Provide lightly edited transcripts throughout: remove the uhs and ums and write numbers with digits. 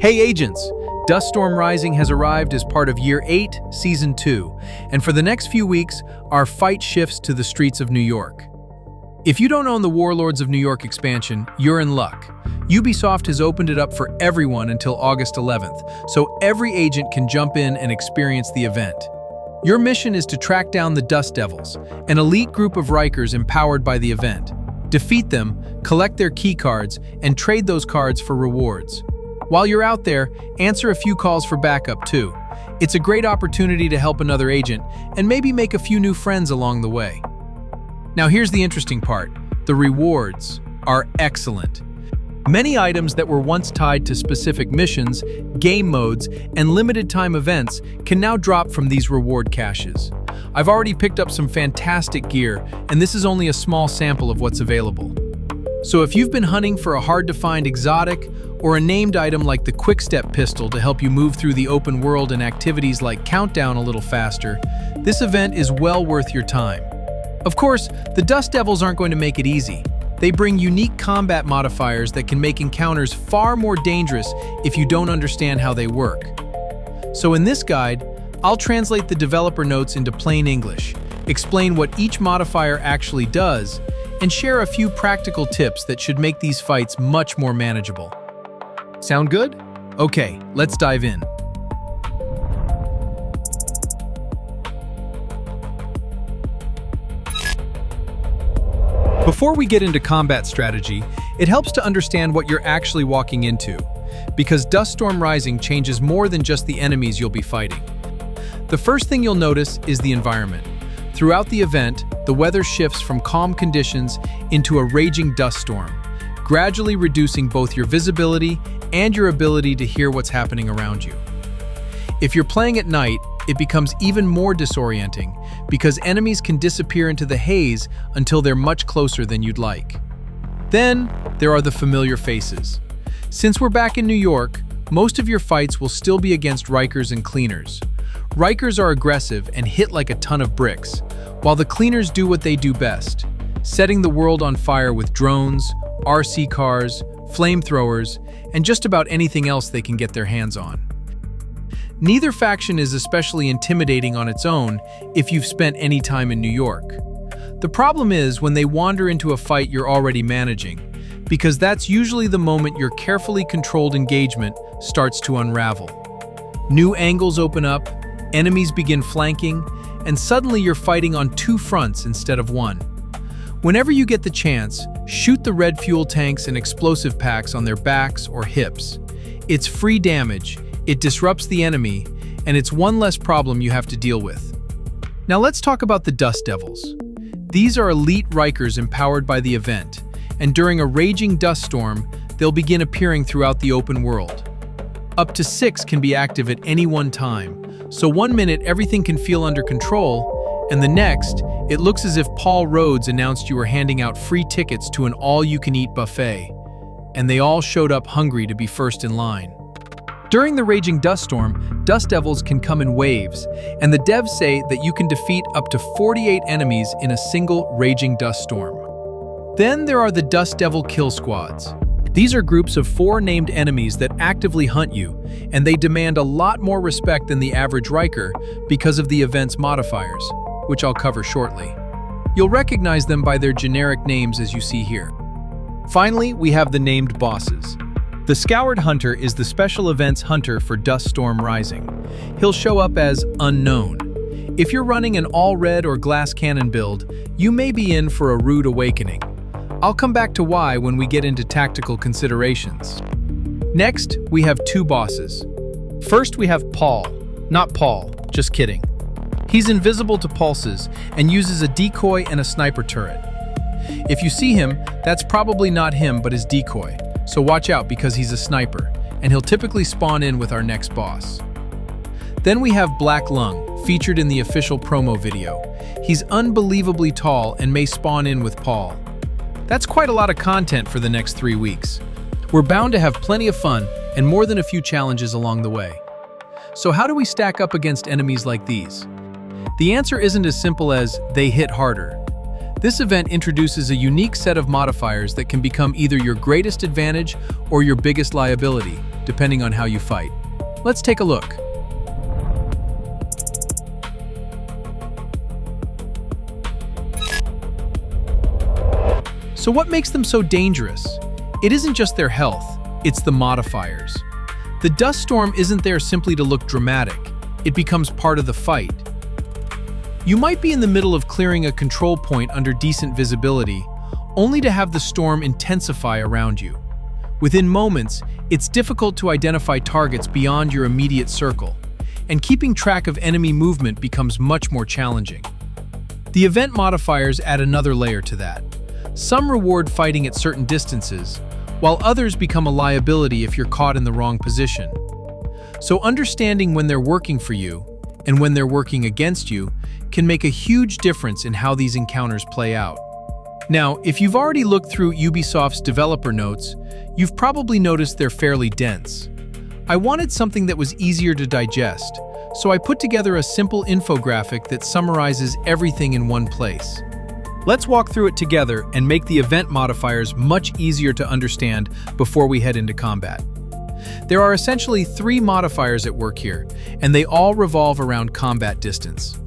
Hey agents! Dust Storm Rising has arrived as part of Year 8, Season 2, and for the next few weeks, our fight shifts to the streets of New York. If you don't own the Warlords of New York expansion, you're in luck. Ubisoft has opened it up for everyone until August 11th, so every agent can jump in and experience the event. Your mission is to track down the Dust Devils, an elite group of Rikers empowered by the event. Defeat them, collect their keycards, and trade those cards for rewards. While you're out there, answer a few calls for backup too. It's a great opportunity to help another agent and maybe make a few new friends along the way. Now here's the interesting part. The rewards are excellent. Many items that were once tied to specific missions, game modes, and limited time events can now drop from these reward caches. I've already picked up some fantastic gear, and this is only a small sample of what's available. So if you've been hunting for a hard-to-find exotic or a named item like the Quick-Step pistol to help you move through the open world and activities like Countdown a little faster, this event is well worth your time. Of course, the Dust Devils aren't going to make it easy. They bring unique combat modifiers that can make encounters far more dangerous if you don't understand how they work. So in this guide, I'll translate the developer notes into plain English, explain what each modifier actually does, and share a few practical tips that should make these fights much more manageable. Sound good? Okay, let's dive in. Before we get into combat strategy, it helps to understand what you're actually walking into, because Dust Storm Rising changes more than just the enemies you'll be fighting. The first thing you'll notice is the environment. Throughout the event, the weather shifts from calm conditions into a raging dust storm, gradually reducing both your visibility and your ability to hear what's happening around you. If you're playing at night, it becomes even more disorienting because enemies can disappear into the haze until they're much closer than you'd like. Then, there are the familiar faces. Since we're back in New York, most of your fights will still be against Rikers and Cleaners. Rikers are aggressive and hit like a ton of bricks, while the Cleaners do what they do best, setting the world on fire with drones, RC cars, flamethrowers, and just about anything else they can get their hands on. Neither faction is especially intimidating on its own if you've spent any time in New York. The problem is when they wander into a fight you're already managing, because that's usually the moment your carefully controlled engagement starts to unravel. New angles open up, enemies begin flanking, and suddenly you're fighting on two fronts instead of one. Whenever you get the chance, shoot the red fuel tanks and explosive packs on their backs or hips. It's free damage, it disrupts the enemy, and it's one less problem you have to deal with. Now let's talk about the Dust Devils. These are elite Rikers empowered by the event, and during a raging dust storm, they'll begin appearing throughout the open world. Up to 6 can be active at any one time, so one minute everything can feel under control, and the next, it looks as if Paul Rhodes announced you were handing out free tickets to an all-you-can-eat buffet, and they all showed up hungry to be first in line. During the raging dust storm, Dust Devils can come in waves, and the devs say that you can defeat up to 48 enemies in a single raging dust storm. Then there are the Dust Devil Kill Squads. These are groups of 4 named enemies that actively hunt you, and they demand a lot more respect than the average Riker because of the event's modifiers, which I'll cover shortly. You'll recognize them by their generic names as you see here. Finally, we have the named bosses. The Scoured Hunter is the special events hunter for Dust Storm Rising. He'll show up as Unknown. If you're running an all-red or glass cannon build, you may be in for a rude awakening. I'll come back to why when we get into tactical considerations. Next, we have 2 bosses. First, we have Paul. Not Paul, just kidding. He's invisible to pulses and uses a decoy and a sniper turret. If you see him, that's probably not him but his decoy. So watch out because he's a sniper, and he'll typically spawn in with our next boss. Then we have Black Lung, featured in the official promo video. He's unbelievably tall and may spawn in with Paul. That's quite a lot of content for the next 3 weeks. We're bound to have plenty of fun and more than a few challenges along the way. So how do we stack up against enemies like these? The answer isn't as simple as they hit harder. This event introduces a unique set of modifiers that can become either your greatest advantage or your biggest liability, depending on how you fight. Let's take a look. So what makes them so dangerous? It isn't just their health, it's the modifiers. The dust storm isn't there simply to look dramatic. It becomes part of the fight. You might be in the middle of clearing a control point under decent visibility, only to have the storm intensify around you. Within moments, it's difficult to identify targets beyond your immediate circle, and keeping track of enemy movement becomes much more challenging. The event modifiers add another layer to that. Some reward fighting at certain distances, while others become a liability if you're caught in the wrong position. So understanding when they're working for you and when they're working against you can make a huge difference in how these encounters play out. Now, if you've already looked through Ubisoft's developer notes, you've probably noticed they're fairly dense. I wanted something that was easier to digest, so I put together a simple infographic that summarizes everything in one place. Let's walk through it together and make the event modifiers much easier to understand before we head into combat. There are essentially 3 modifiers at work here, and they all revolve around combat distance.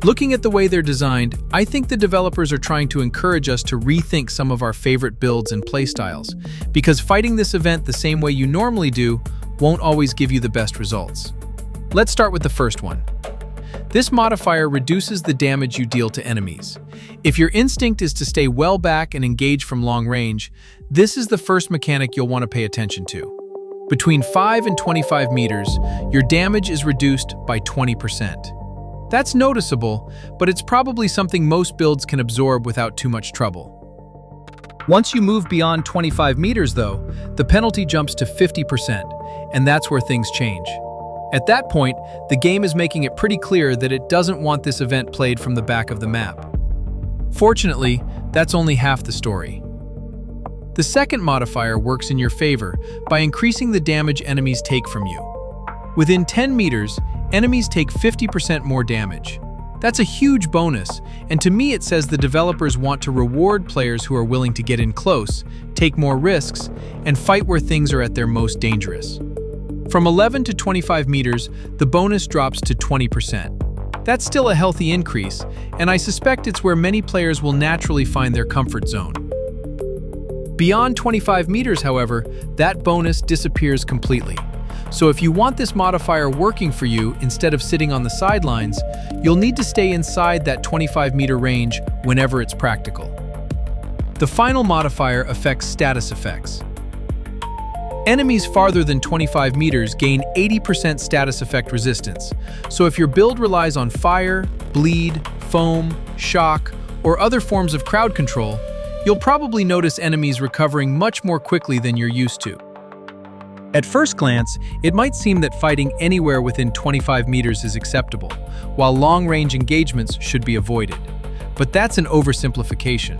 Looking at the way they're designed, I think the developers are trying to encourage us to rethink some of our favorite builds and playstyles, because fighting this event the same way you normally do won't always give you the best results. Let's start with the first one. This modifier reduces the damage you deal to enemies. If your instinct is to stay well back and engage from long range, this is the first mechanic you'll want to pay attention to. Between 5 and 25 meters, your damage is reduced by 20%. That's noticeable, but it's probably something most builds can absorb without too much trouble. Once you move beyond 25 meters though, the penalty jumps to 50%, and that's where things change. At that point, the game is making it pretty clear that it doesn't want this event played from the back of the map. Fortunately, that's only half the story. The second modifier works in your favor by increasing the damage enemies take from you. Within 10 meters, enemies take 50% more damage. That's a huge bonus, and to me it says the developers want to reward players who are willing to get in close, take more risks, and fight where things are at their most dangerous. From 11 to 25 meters, the bonus drops to 20%. That's still a healthy increase, and I suspect it's where many players will naturally find their comfort zone. Beyond 25 meters, however, that bonus disappears completely. So if you want this modifier working for you instead of sitting on the sidelines, you'll need to stay inside that 25-meter range whenever it's practical. The final modifier affects status effects. Enemies farther than 25 meters gain 80% status effect resistance, so if your build relies on fire, bleed, foam, shock, or other forms of crowd control, you'll probably notice enemies recovering much more quickly than you're used to. At first glance, it might seem that fighting anywhere within 25 meters is acceptable, while long-range engagements should be avoided. But that's an oversimplification.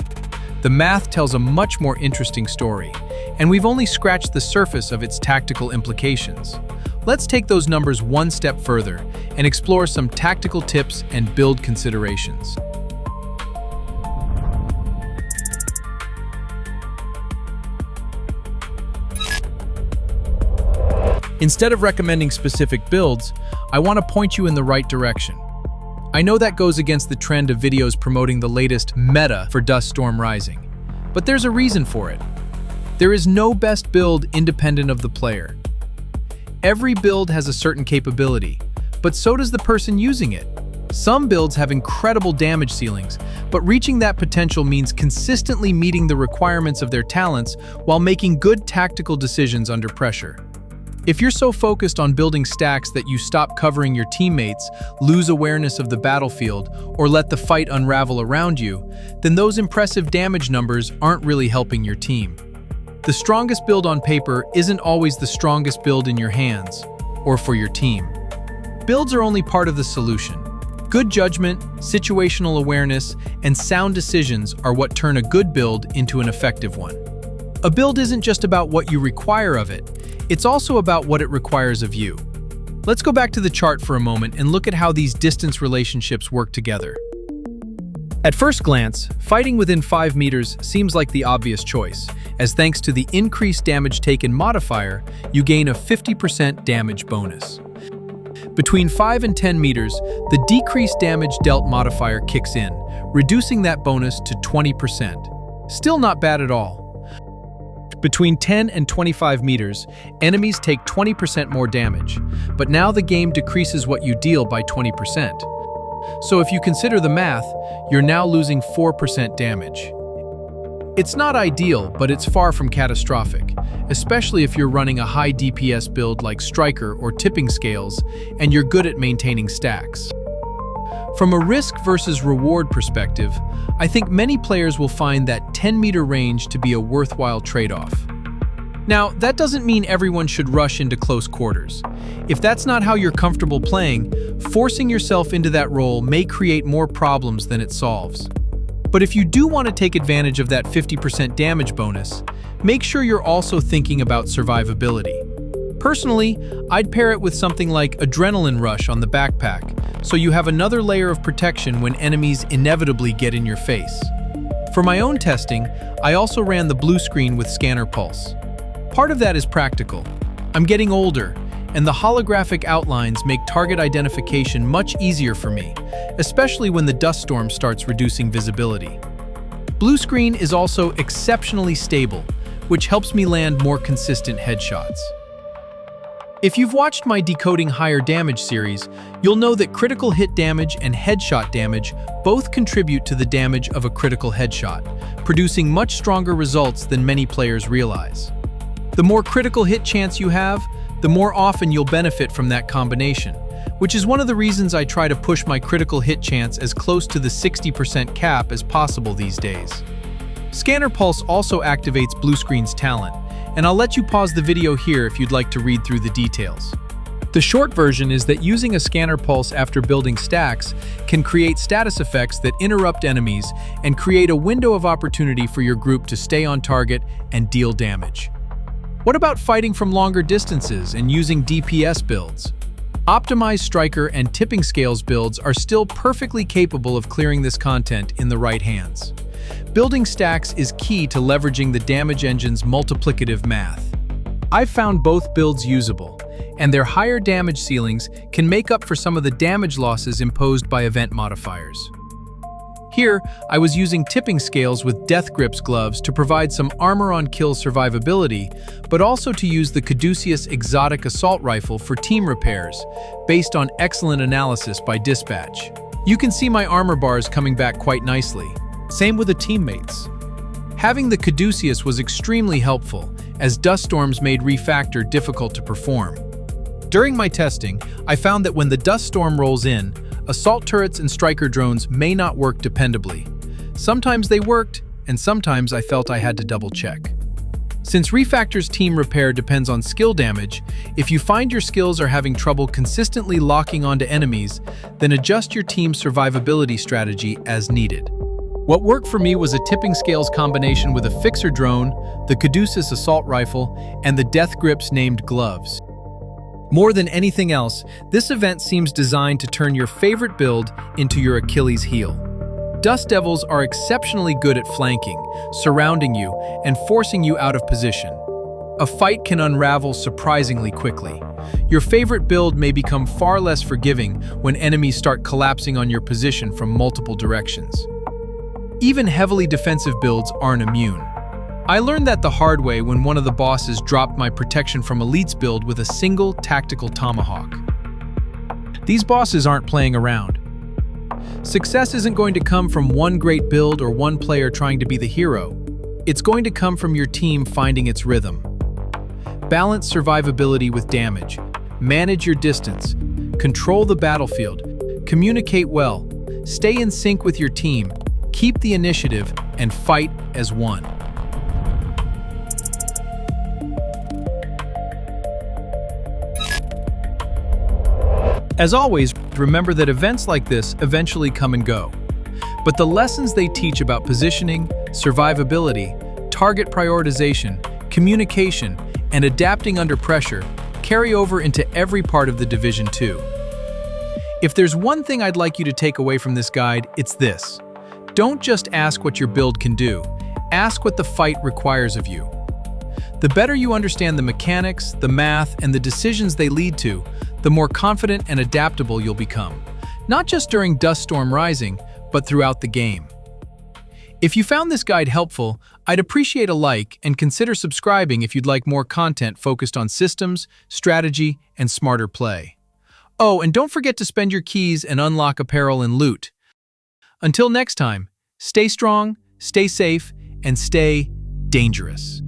The math tells a much more interesting story, and we've only scratched the surface of its tactical implications. Let's take those numbers one step further and explore some tactical tips and build considerations. Instead of recommending specific builds, I want to point you in the right direction. I know that goes against the trend of videos promoting the latest meta for Dust Storm Rising, but there's a reason for it. There is no best build independent of the player. Every build has a certain capability, but so does the person using it. Some builds have incredible damage ceilings, but reaching that potential means consistently meeting the requirements of their talents while making good tactical decisions under pressure. If you're so focused on building stacks that you stop covering your teammates, lose awareness of the battlefield, or let the fight unravel around you, then those impressive damage numbers aren't really helping your team. The strongest build on paper isn't always the strongest build in your hands, or for your team. Builds are only part of the solution. Good judgment, situational awareness, and sound decisions are what turn a good build into an effective one. A build isn't just about what you require of it, it's also about what it requires of you. Let's go back to the chart for a moment and look at how these distance relationships work together. At first glance, fighting within 5 meters seems like the obvious choice, as thanks to the increased damage taken modifier, you gain a 50% damage bonus. Between 5 and 10 meters, the decreased damage dealt modifier kicks in, reducing that bonus to 20%. Still not bad at all. Between 10 and 25 meters, enemies take 20% more damage, but now the game decreases what you deal by 20%. So if you consider the math, you're now losing 4% damage. It's not ideal, but it's far from catastrophic, especially if you're running a high DPS build like Striker or Tipping Scales, and you're good at maintaining stacks. From a risk versus reward perspective, I think many players will find that 10-meter range to be a worthwhile trade-off. Now, that doesn't mean everyone should rush into close quarters. If that's not how you're comfortable playing, forcing yourself into that role may create more problems than it solves. But if you do want to take advantage of that 50% damage bonus, make sure you're also thinking about survivability. Personally, I'd pair it with something like Adrenaline Rush on the backpack, so you have another layer of protection when enemies inevitably get in your face. For my own testing, I also ran the blue screen with Scanner Pulse. Part of that is practical. I'm getting older, and the holographic outlines make target identification much easier for me, especially when the dust storm starts reducing visibility. Blue screen is also exceptionally stable, which helps me land more consistent headshots. If you've watched my Decoding Higher Damage series, you'll know that critical hit damage and headshot damage both contribute to the damage of a critical headshot, producing much stronger results than many players realize. The more critical hit chance you have, the more often you'll benefit from that combination, which is one of the reasons I try to push my critical hit chance as close to the 60% cap as possible these days. Scanner Pulse also activates Blue Screen's talent, and I'll let you pause the video here if you'd like to read through the details. The short version is that using a Scanner Pulse after building stacks can create status effects that interrupt enemies and create a window of opportunity for your group to stay on target and deal damage. What about fighting from longer distances and using DPS builds? Optimized Striker and Tipping Scales builds are still perfectly capable of clearing this content in the right hands. Building stacks is key to leveraging the damage engine's multiplicative math. I've found both builds usable, and their higher damage ceilings can make up for some of the damage losses imposed by event modifiers. Here, I was using Tipping Scales with Death Grips gloves to provide some armor-on-kill survivability, but also to use the Caduceus Exotic Assault Rifle for team repairs, based on excellent analysis by Dispatch. You can see my armor bars coming back quite nicely. Same with the teammates. Having the Caduceus was extremely helpful, as dust storms made refactor difficult to perform. During my testing, I found that when the dust storm rolls in, assault turrets and striker drones may not work dependably. Sometimes they worked, and sometimes I felt I had to double-check. Since Refactor's team repair depends on skill damage, if you find your skills are having trouble consistently locking onto enemies, then adjust your team's survivability strategy as needed. What worked for me was a Tipping Scales combination with a Fixer drone, the Caduceus Assault Rifle, and the Death Grips named gloves. More than anything else, this event seems designed to turn your favorite build into your Achilles heel. Dust Devils are exceptionally good at flanking, surrounding you, and forcing you out of position. A fight can unravel surprisingly quickly. Your favorite build may become far less forgiving when enemies start collapsing on your position from multiple directions. Even heavily defensive builds aren't immune. I learned that the hard way when one of the bosses dropped my Protection from Elites build with a single tactical tomahawk. These bosses aren't playing around. Success isn't going to come from one great build or one player trying to be the hero. It's going to come from your team finding its rhythm. Balance survivability with damage. Manage your distance. Control the battlefield. Communicate well. Stay in sync with your team. Keep the initiative and fight as one. As always, remember that events like this eventually come and go. But the lessons they teach about positioning, survivability, target prioritization, communication, and adapting under pressure carry over into every part of the Division 2. If there's one thing I'd like you to take away from this guide, it's this. Don't just ask what your build can do, ask what the fight requires of you. The better you understand the mechanics, the math, and the decisions they lead to, the more confident and adaptable you'll become. Not just during Dust Storm Rising, but throughout the game. If you found this guide helpful, I'd appreciate a like and consider subscribing if you'd like more content focused on systems, strategy, and smarter play. Oh, and don't forget to spend your keys and unlock apparel and loot. Until next time, stay strong, stay safe, and stay dangerous.